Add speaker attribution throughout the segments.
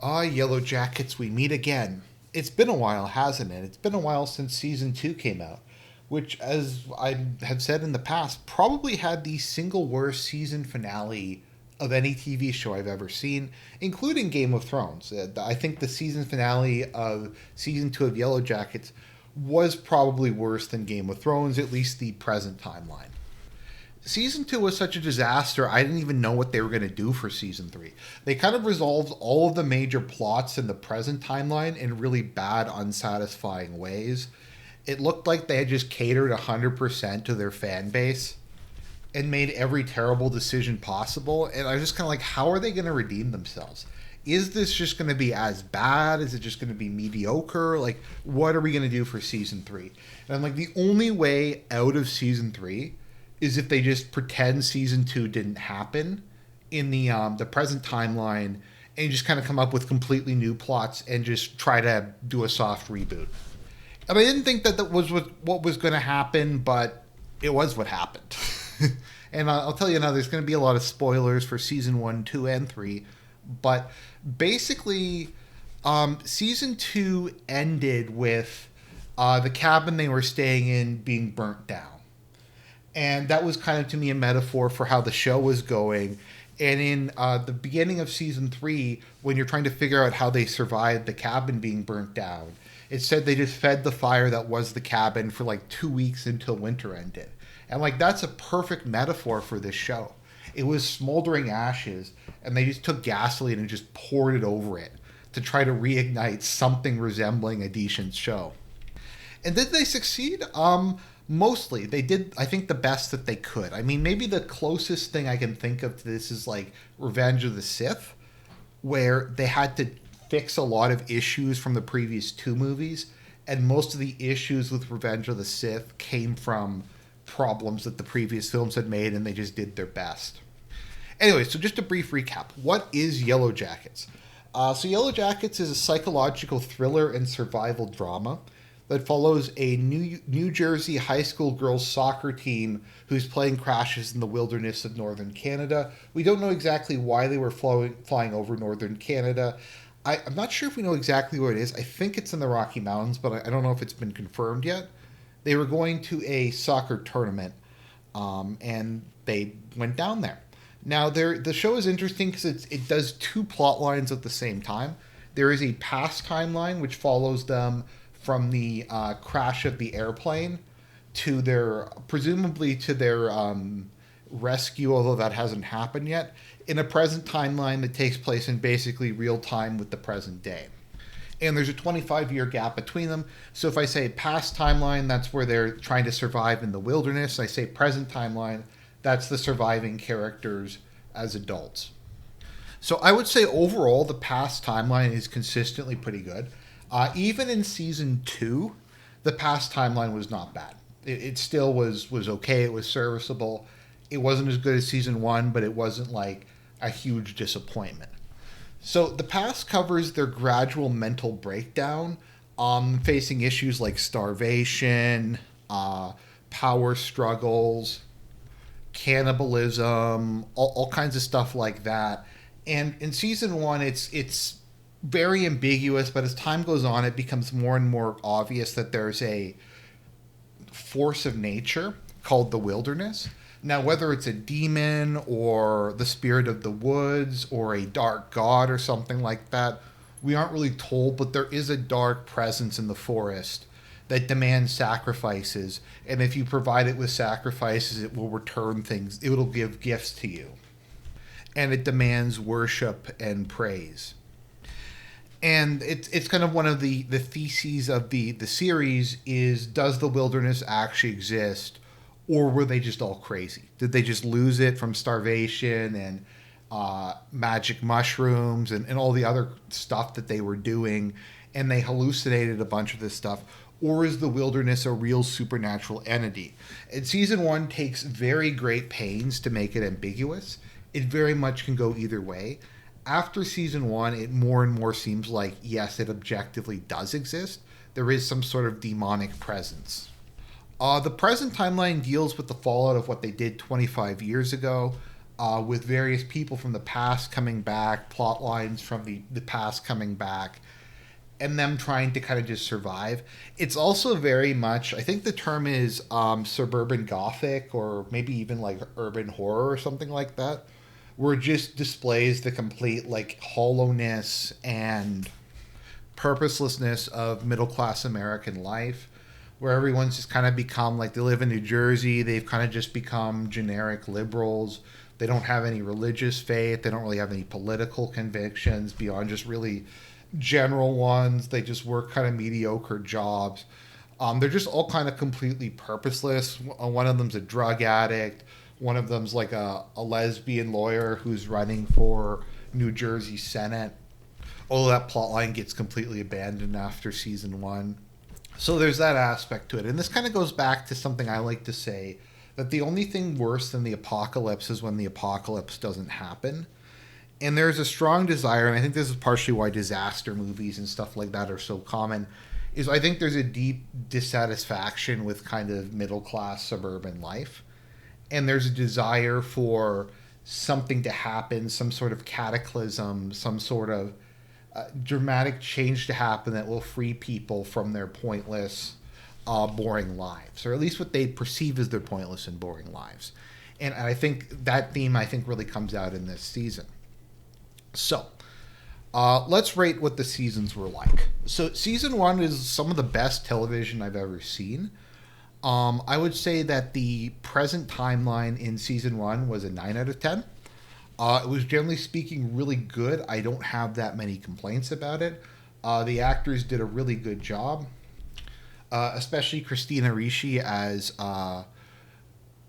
Speaker 1: YellowJackets, we meet again. It's been a while, hasn't it? It's been a while since season 2 came out, which, as I have said in the past, probably had the single worst season finale of any TV show I've ever seen, including Game of Thrones. I think the season finale of season 2 of YellowJackets was probably worse than Game of Thrones, at least the present timeline. Season 2 was such a disaster, I didn't even know what they were going to do for Season 3. They kind of resolved all of the major plots in the present timeline in really bad, unsatisfying ways. It looked like they had just catered 100% to their fan base and made every terrible decision possible. And I was just kind of like, how are they going to redeem themselves? Is this just going to be as bad? Is it just going to be mediocre? Like, what are we going to do for Season 3? And I'm like, the only way out of Season 3 is if they just pretend season 2 didn't happen in the present timeline and just kind of come up with completely new plots and just try to do a soft reboot. And I didn't think that was what was going to happen, but it was what happened. And I'll tell you now, there's going to be a lot of spoilers for season 1, 2, and 3. But basically, season 2 ended with the cabin they were staying in being burnt down. And that was kind of, to me, a metaphor for how the show was going. And in the beginning of season 3, when you're trying to figure out how they survived the cabin being burnt down, it said they just fed the fire that was the cabin for like 2 weeks until winter ended. And like, that's a perfect metaphor for this show. It was smoldering ashes, and they just took gasoline and just poured it over it to try to reignite something resembling a decent show. And did they succeed? Mostly. They did, I think, the best that they could. I mean, maybe the closest thing I can think of to this is like Revenge of the Sith, where they had to fix a lot of issues from the previous 2 movies, and most of the issues with Revenge of the Sith came from problems that the previous films had made, and they just did their best. Anyway, so just a brief recap. What is YellowJackets? So YellowJackets is a psychological thriller and survival drama that follows a New Jersey high school girls soccer team whose plane crashes in the wilderness of northern Canada. We don't know exactly why they were flying over northern Canada. I'm not sure if we know exactly where it is. I think it's in the Rocky Mountains, but I don't know if it's been confirmed yet. They were going to a soccer tournament, and they went down there. Now, the show is interesting because it does 2 plot lines at the same time. There is a past timeline, which follows them from the crash of the airplane to presumably to their rescue, although that hasn't happened yet, in a present timeline that takes place in basically real time with the present day. And there's a 25-year gap between them. So if I say past timeline, that's where they're trying to survive in the wilderness. I say present timeline, that's the surviving characters as adults. So I would say overall, the past timeline is consistently pretty good. Even in season 2, the past timeline was not bad. It still was okay. It was serviceable. It wasn't as good as season 1, but it wasn't like a huge disappointment. So the past covers their gradual mental breakdown, facing issues like starvation, power struggles, cannibalism, all kinds of stuff like that. And in season 1, it's very ambiguous, but as time goes on, it becomes more and more obvious that there's a force of nature called the wilderness. Now, whether it's a demon or the spirit of the woods or a dark god or something like that, we aren't really told, but there is a dark presence in the forest that demands sacrifices, and if you provide it with sacrifices, it will return things. It will give gifts to you. And it demands worship and praise. And it's kind of one of the theses of the series is, does the wilderness actually exist, or were they just all crazy? Did they just lose it from starvation and magic mushrooms and all the other stuff that they were doing, and they hallucinated a bunch of this stuff? Or is the wilderness a real supernatural entity? And season 1 takes very great pains to make it ambiguous. It very much can go either way. After season 1, it more and more seems like, yes, it objectively does exist. There is some sort of demonic presence. The present timeline deals with the fallout of what they did 25 years ago. with various people from the past coming back, plot lines from the past coming back, and them trying to kind of just survive. It's also very much, I think the term is suburban gothic, or maybe even like urban horror or something like that, where it just displays the complete like hollowness and purposelessness of middle class American life, where everyone's just kind of become like, they live in New Jersey, they've kind of just become generic liberals. They don't have any religious faith, they don't really have any political convictions beyond just really general ones. They just work kind of mediocre jobs. They're just all kind of completely purposeless. One of them's a drug addict. One of them's like a lesbian lawyer who's running for New Jersey Senate. Although that plot line gets completely abandoned after season one. So there's that aspect to it. And this kind of goes back to something I like to say, that the only thing worse than the apocalypse is when the apocalypse doesn't happen. And there's a strong desire, and I think this is partially why disaster movies and stuff like that are so common, is I think there's a deep dissatisfaction with kind of middle class suburban life. And there's a desire for something to happen, some sort of cataclysm, some sort of dramatic change to happen that will free people from their pointless, boring lives, or at least what they perceive as their pointless and boring lives. And I think that theme, I think, really comes out in this season. So, let's rate what the seasons were like. So, season one is some of the best television I've ever seen. I would say that the present timeline in season one was a 9 out of 10. It was generally speaking really good. I don't have that many complaints about it. The actors did a really good job, especially Christina Ricci as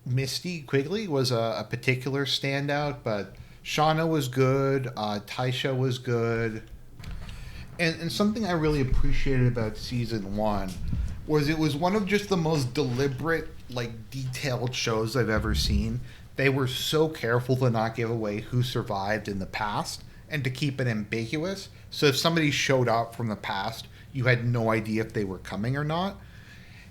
Speaker 1: Misty Quigley was a particular standout, but Shauna was good, Taisha was good. And something I really appreciated about season one was it was one of just the most deliberate, like, detailed shows I've ever seen. They were so careful to not give away who survived in the past and to keep it ambiguous. So if somebody showed up from the past, you had no idea if they were coming or not.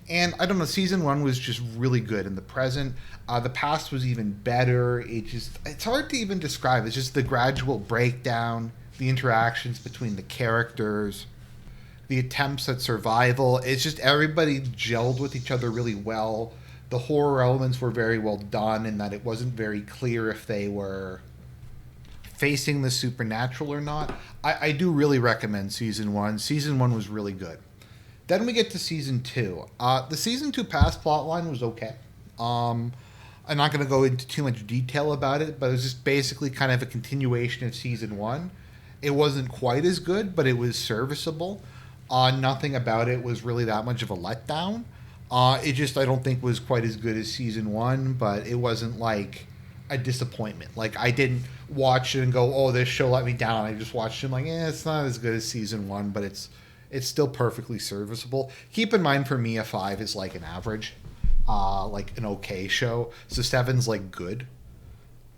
Speaker 1: And I don't know, season one was just really good in the present. The past was even better. It's hard to even describe. It's just the gradual breakdown, the interactions between the characters, the attempts at survival. It's just everybody gelled with each other really well. The horror elements were very well done in that it wasn't very clear if they were facing the supernatural or not. I do really recommend season one. Season one was really good. Then we get to season two. The season two past plotline was okay. I'm not going to go into too much detail about it, but it was just basically kind of a continuation of season one. It wasn't quite as good, but it was serviceable. Nothing about it was really that much of a letdown. It just, I don't think, was quite as good as season one, but it wasn't like a disappointment. Like, I didn't watch it and go, oh, this show let me down. I just watched it and like, it's not as good as season one, but it's still perfectly serviceable. Keep in mind, for me, a 5 is like an average, like an okay show. So 7's like good.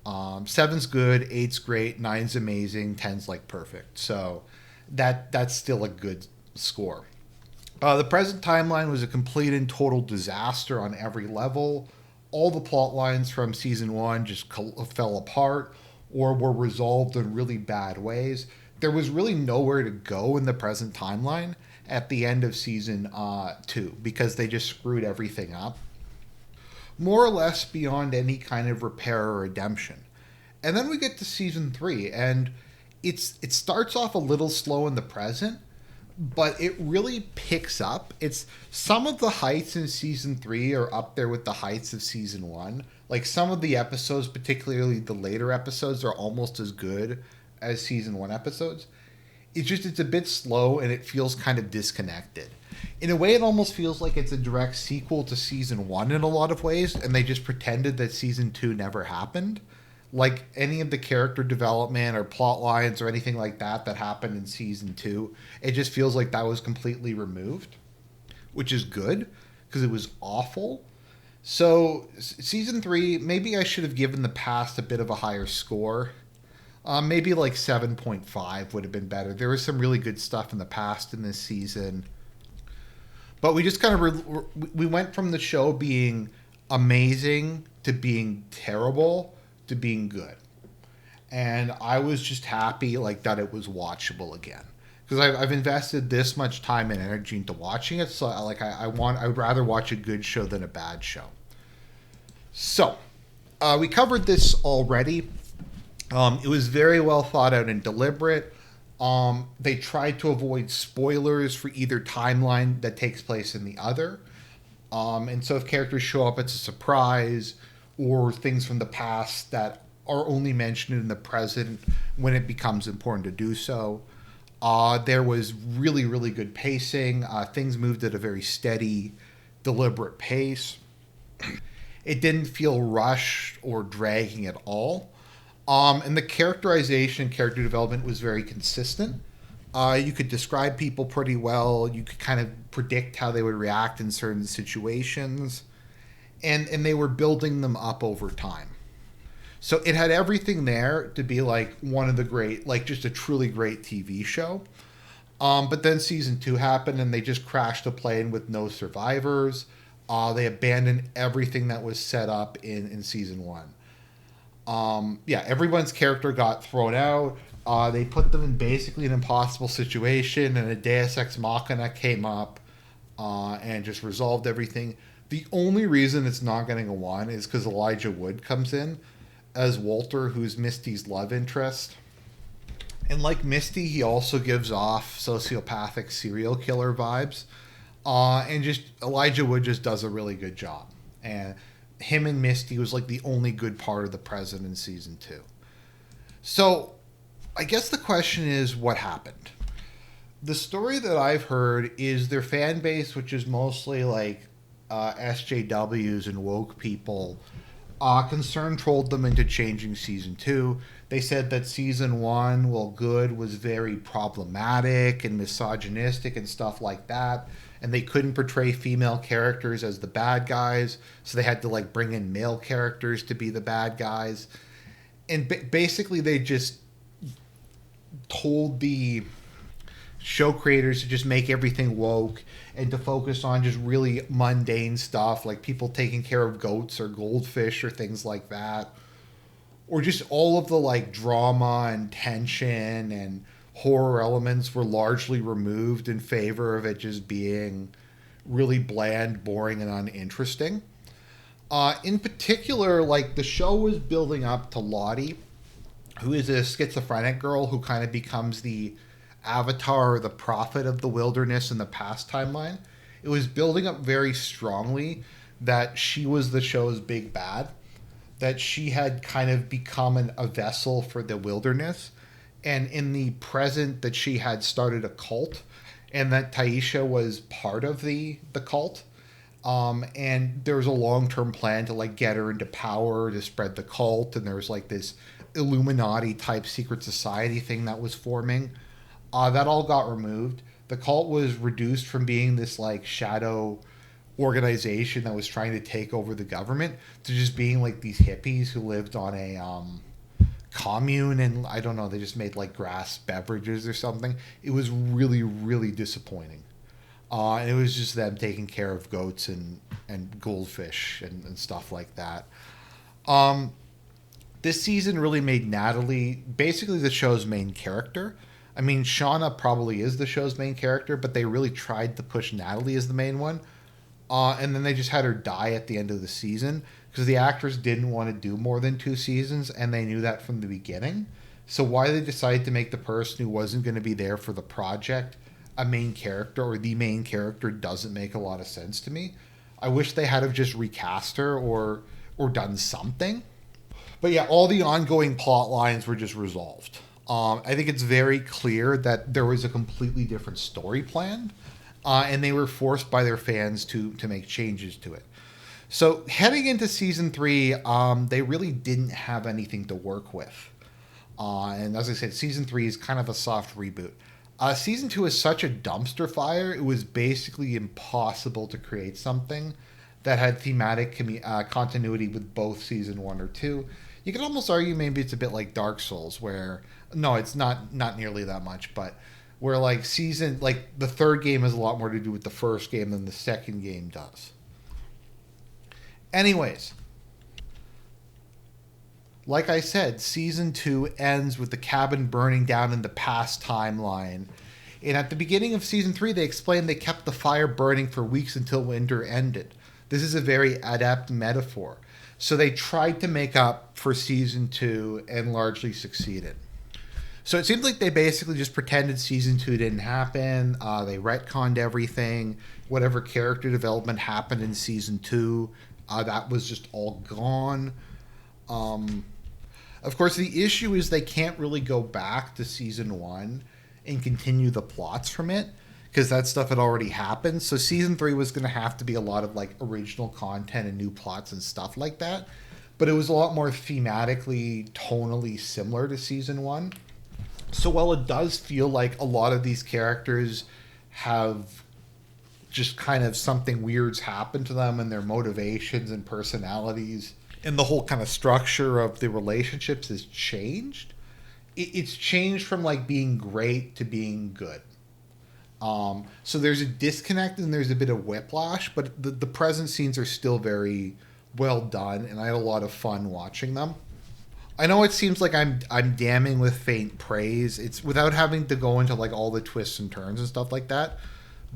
Speaker 1: 7's good, 8's great, 9's amazing, 10's like perfect. So that's still a good score. The present timeline was a complete and total disaster on every level. All the plot lines from season one just fell apart or were resolved in really bad ways. There was really nowhere to go in the present timeline at the end of season two because they just screwed everything up, more or less beyond any kind of repair or redemption. And then we get to season three, and it starts off a little slow in the present, but it really picks up. It's some of the heights in season three are up there with the heights of season one. Like, some of the episodes, particularly the later episodes, are almost as good as season one episodes. It's a bit slow and it feels kind of disconnected. In a way, it almost feels like it's a direct sequel to season one in a lot of ways, and they just pretended that season two never happened. Like, any of the character development or plot lines or anything like that happened in season two, it just feels like that was completely removed, which is good because it was awful. So season three, maybe I should have given the past a bit of a higher score. Maybe like 7.5 would have been better. There was some really good stuff in the past in this season, but we just kind of we went from the show being amazing to being terrible to being good. And I was just happy like that it was watchable again because I've invested this much time and energy into watching it. So I would rather watch a good show than a bad show. So we covered this already. It was very well thought out and deliberate. They tried to avoid spoilers for either timeline that takes place in the other. And so if characters show up, it's a surprise, or things from the past that are only mentioned in the present when it becomes important to do so. There was really, really good pacing. Things moved at a very steady, deliberate pace. It didn't feel rushed or dragging at all. And the characterization and character development was very consistent. You could describe people pretty well. You could kind of predict how they would react in certain situations. And they were building them up over time. So it had everything there to be like one of the great, like just a truly great TV show. But then season 2 happened and they just crashed the plane with no survivors. They abandoned everything that was set up in season 1. Everyone's character got thrown out. They put them in basically an impossible situation, and a Deus Ex Machina came up and just resolved everything. The only reason it's not getting a 1 is because Elijah Wood comes in as Walter, who's Misty's love interest. And like Misty, he also gives off sociopathic serial killer vibes. And just Elijah Wood just does a really good job. And him and Misty was like the only good part of the present in season 2. So I guess the question is, what happened? The story that I've heard is their fan base, which is mostly like SJWs and woke people, concern trolled them into changing season 2. They said that season 1, while good, was very problematic and misogynistic and stuff like that. And they couldn't portray female characters as the bad guys, so they had to like bring in male characters to be the bad guys. And basically they just told the show creators to just make everything woke and to focus on just really mundane stuff like people taking care of goats or goldfish or things like that, or just all of the like drama and tension and horror elements were largely removed in favor of it just being really bland, boring, and uninteresting. In particular, like the show was building up to Lottie, who is a schizophrenic girl who kind of becomes the avatar or the prophet of the wilderness in the past timeline. It was building up very strongly that she was the show's big bad, that she had kind of become a vessel for the wilderness, and in the present that she had started a cult, and that Taisha was part of the cult. And there was a long-term plan to like get her into power to spread the cult, and there was like this Illuminati type secret society thing that was forming. That all got removed. The cult was reduced from being this like shadow organization that was trying to take over the government to just being like these hippies who lived on a commune, and I don't know, they just made like grass beverages or something. It was really, really disappointing. And it was just them taking care of goats and goldfish and stuff like that. This season really made Natalie basically the show's main character. I mean, Shauna probably is the show's main character, but they really tried to push Natalie as the main one. And then they just had her die at the end of the season because the actress didn't want to do more than 2 seasons, and they knew that from the beginning. So why they decided to make the person who wasn't going to be there for the project a main character, or the main character, doesn't make a lot of sense to me. I wish they had have just recast her or done something. But yeah, all the ongoing plot lines were just resolved. I think it's very clear that there was a completely different story planned, and they were forced by their fans to make changes to it. So heading into season 3, they really didn't have anything to work with. And as I said, season 3 is kind of a soft reboot. Season 2 is such a dumpster fire, it was basically impossible to create something that had thematic continuity with both season 1 or 2. You could almost argue maybe it's a bit like Dark Souls, where no, it's not nearly that much, but where like the third game has a lot more to do with the first game than the second game does. Anyways, Like I said, season 2 ends with the cabin burning down in the past timeline. And at the beginning of season 3, they explained they kept the fire burning for weeks until winter ended. This is a very adept metaphor. So they tried to make up for season 2 and largely succeeded. So it seems like they basically just pretended season 2 didn't happen. They retconned everything. Whatever character development happened in season 2, that was just all gone. Of course, the issue is they can't really go back to season 1 and continue the plots from it because that stuff had already happened. So season 3 was going to have to be a lot of like original content and new plots and stuff like that. But it was a lot more thematically, tonally similar to season 1. So while it does feel like a lot of these characters have just kind of something weird's happened to them and their motivations and personalities and the whole kind of structure of the relationships has changed, it's changed from like being great to being good. So there's a disconnect and there's a bit of whiplash, but the present scenes are still very well done, and I had a lot of fun watching them. I know it seems like I'm damning with faint praise. It's without having to go into like all the twists and turns and stuff like that,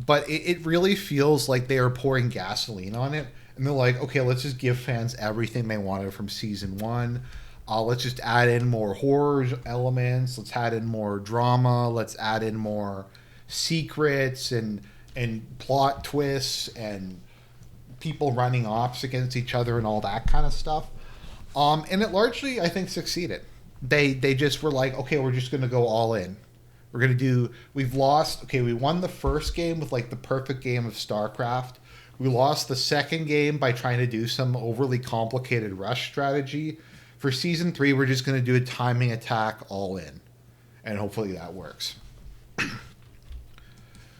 Speaker 1: but it really feels like they are pouring gasoline on it, and they're like, okay, let's just give fans everything they wanted from season 1. Let's just add in more horror elements. Let's add in more drama. Let's add in more secrets and plot twists and people running ops against each other and all that kind of stuff. And it largely, I think, succeeded. They just were like, okay, we're just going to go all in. We're going to do, we've lost, okay, we won the first game with like the perfect game of StarCraft. We lost the second game by trying to do some overly complicated rush strategy. For season 3, we're just going to do a timing attack all in. And hopefully that works.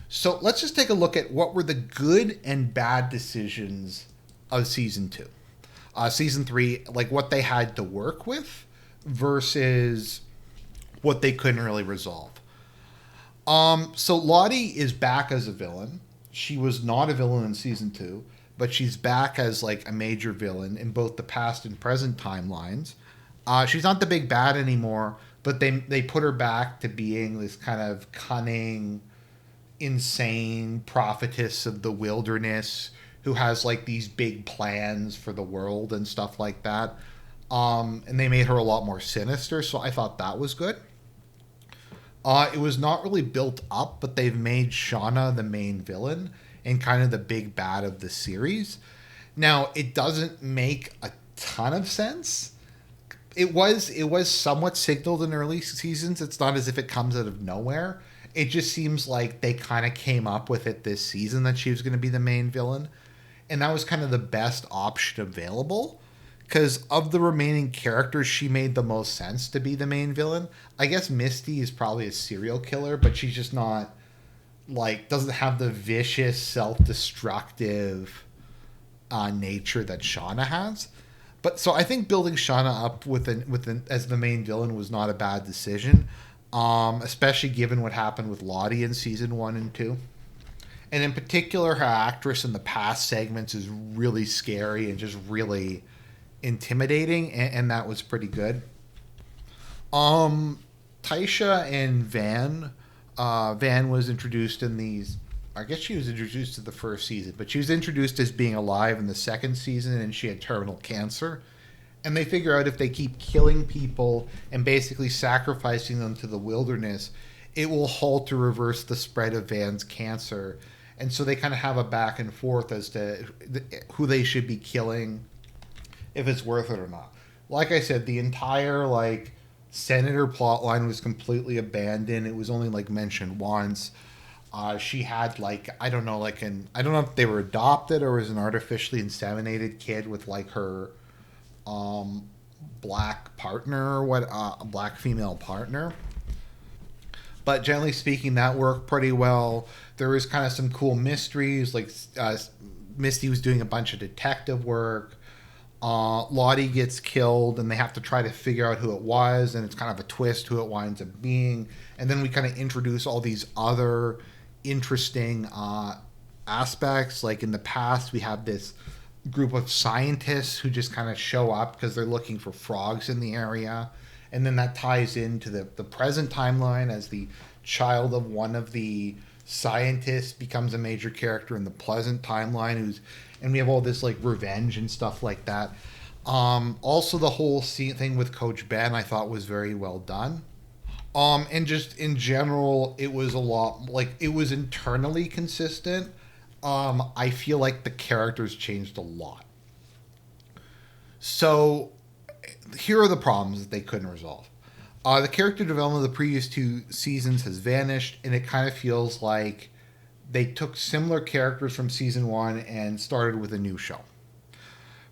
Speaker 1: So let's just take a look at what were the good and bad decisions of season 2. Season 3, like what they had to work with versus what they couldn't really resolve. So Lottie is back as a villain. She was not a villain in season 2, but she's back as like a major villain in both the past and present timelines. She's not the big bad anymore, but they put her back to being this kind of cunning, insane prophetess of the wilderness who has like these big plans for the world and stuff like that. And they made her a lot more sinister, so I thought that was good. It was not really built up, but they've made Shauna the main villain and kind of the big bad of the series. Now, it doesn't make a ton of sense. It was somewhat signaled in early seasons. It's not as if it comes out of nowhere. It just seems like they kind of came up with it this season that she was going to be the main villain. And that was kind of the best option available. Because of the remaining characters, she made the most sense to be the main villain. I guess Misty is probably a serial killer, but she's just not, like, doesn't have the vicious, self-destructive nature that Shauna has. But so I think building Shauna up as the main villain was not a bad decision, especially given what happened with Lottie in season 1 and 2. And in particular, her actress in the past segments is really scary and just really intimidating, and that was pretty good. Taisha and Van was introduced in these, I guess she was introduced to the first season, but she was introduced as being alive in the second season, and she had terminal cancer. And they figure out if they keep killing people and basically sacrificing them to the wilderness, it will halt or reverse the spread of Van's cancer. And so they kind of have a back and forth as to who they should be killing, if it's worth it or not. Like I said, the entire like senator plotline was completely abandoned. It was only like mentioned once. She had like I don't know if they were adopted or was an artificially inseminated kid with like her black partner or black female partner. But generally speaking, that worked pretty well. There was kind of some cool mysteries, like Misty was doing a bunch of detective work. Lottie gets killed, and they have to try to figure out who it was, and it's kind of a twist who it winds up being. And then we kind of introduce all these other interesting aspects. Like in the past, we have this group of scientists who just kind of show up because they're looking for frogs in the area. And then that ties into the present timeline as the child of one of the scientists becomes a major character in the present timeline and we have all this like revenge and stuff like that. Also the whole thing with Coach Ben I thought was very well done. And just in general, it was a lot like it was internally consistent. I feel like the characters changed a lot. So here are the problems that they couldn't resolve. The character development of the previous two seasons has vanished, and it kind of feels like they took similar characters from season one and started with a new show.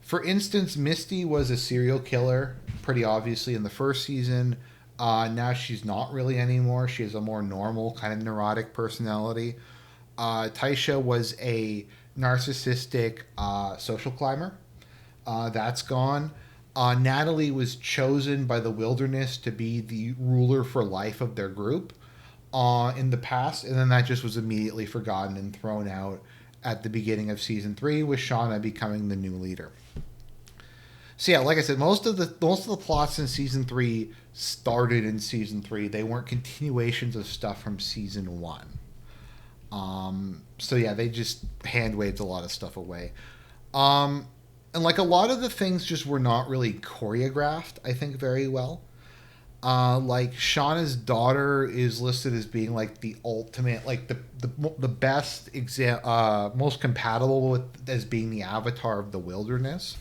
Speaker 1: For instance, Misty was a serial killer, pretty obviously, in the first season. Now she's not really anymore. She has a more normal, kind of neurotic personality. Taisha was a narcissistic social climber. That's gone. Natalie was chosen by the wilderness to be the ruler for life of their group in the past, and then that just was immediately forgotten and thrown out at the beginning of season 3, with Shauna becoming the new leader. So yeah, like I said, most of the plots in season 3 started in season 3. They weren't continuations of stuff from season 1. So yeah, they just hand waved a lot of stuff away. And like a lot of the things just were not really choreographed, I think, very well. Like Shauna's daughter is listed as being like the ultimate, like the best most compatible with as being the avatar of the wilderness.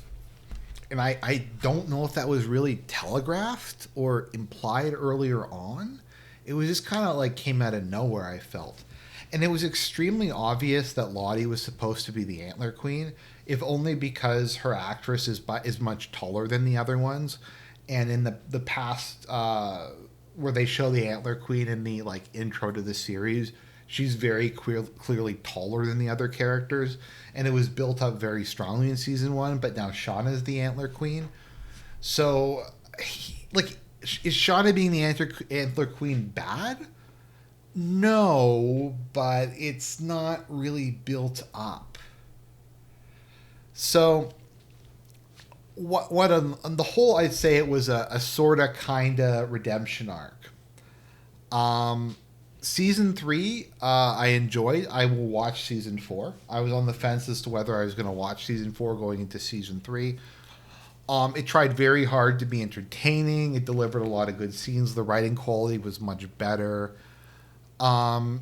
Speaker 1: And I don't know if that was really telegraphed or implied earlier on. It was just kind of like came out of nowhere, I felt. And it was extremely obvious that Lottie was supposed to be the Antler Queen, if only because her actress is much taller than the other ones. And in the past, where they show the Antler Queen in the like intro to the series, she's very clearly taller than the other characters, and it was built up very strongly in season 1. But now Shauna's the Antler Queen, so is Shauna being the Antler Queen bad? No, but it's not really built up. So, what on the whole, I'd say it was a sorta kinda redemption arc. Season 3, I enjoyed. I will watch season 4. I was on the fence as to whether I was going to watch season 4 going into season 3. It tried very hard to be entertaining. It delivered a lot of good scenes. The writing quality was much better. And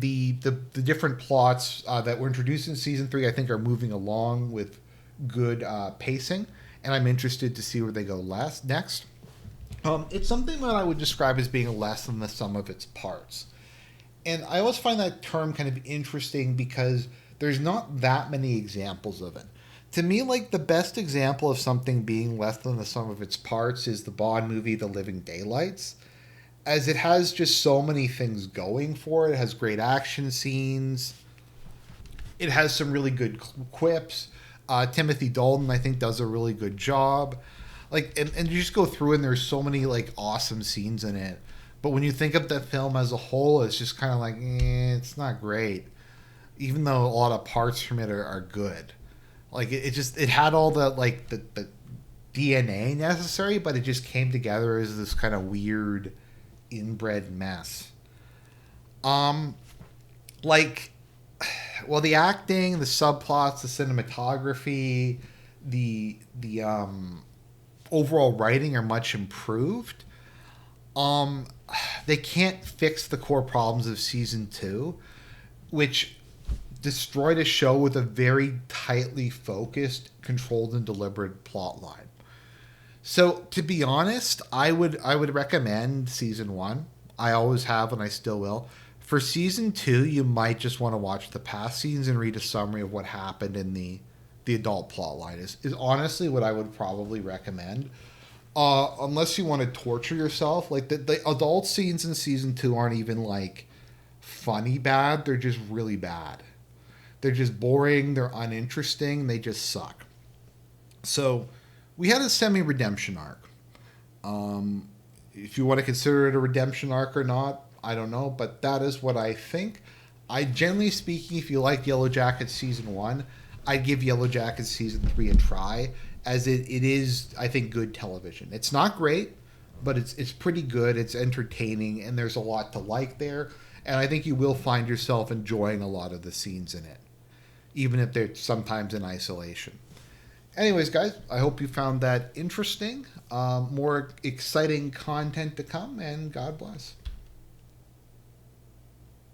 Speaker 1: the different plots that were introduced in season 3, I think, are moving along with good pacing. And I'm interested to see where they go next. It's something that I would describe as being less than the sum of its parts. And I always find that term kind of interesting because there's not that many examples of it. To me, like, the best example of something being less than the sum of its parts is the Bond movie The Living Daylights, as it has just so many things going for it. It has great action scenes. It has some really good quips. Timothy Dalton, I think, does a really good job. Like, and you just go through and there's so many like awesome scenes in it. But when you think of the film as a whole, it's just kind of like, it's not great. Even though a lot of parts from it are good. Like it had all the like the DNA necessary, but it just came together as this kind of weird inbred mess. Like, well, the acting, the subplots, the cinematography, the overall writing are much improved. They can't fix the core problems of season 2, which destroyed a show with a very tightly focused, controlled, and deliberate plot line. So, to be honest, I would recommend season 1. I always have, and I still will. For season 2, you might just want to watch the past scenes and read a summary of what happened in the adult plot line. Is honestly what I would probably recommend. Unless you want to torture yourself. Like, the adult scenes in season 2 aren't even, like, funny bad. They're just really bad. They're just boring. They're uninteresting. They just suck. So, we had a semi-redemption arc. If you want to consider it a redemption arc or not, I don't know. But that is what I think. Generally speaking, if you like YellowJackets season 1, I'd give YellowJackets season 3 a try, as it is, I think, good television. It's not great, but it's pretty good. It's entertaining, and there's a lot to like there. And I think you will find yourself enjoying a lot of the scenes in it, even if they're sometimes in isolation. Anyways, guys, I hope you found that interesting. More exciting content to come, and God bless.